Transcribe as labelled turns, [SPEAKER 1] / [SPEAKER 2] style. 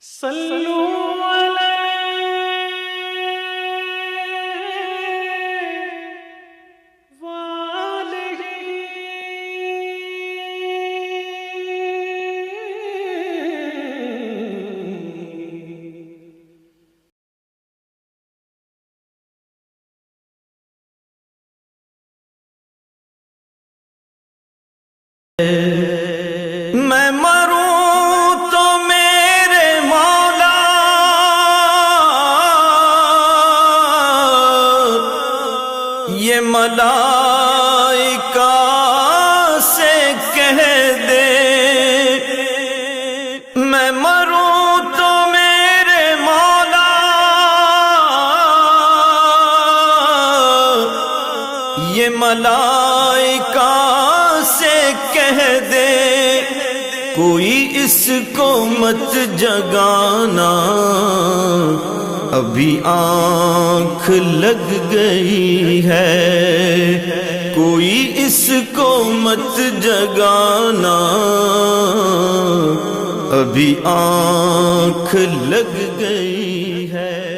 [SPEAKER 1] صلو علیہ وآلہ
[SPEAKER 2] میں مروں تو میرے مولا یہ ملائکہ سے کہہ دے، میں مروں تو میرے مولا یہ ملائکہ سے کہہ دے، کوئی اس کو مت جگانا، ابھی آنکھ لگ گئی ہے، کوئی اس کو مت جگانا، ابھی آنکھ لگ گئی ہے۔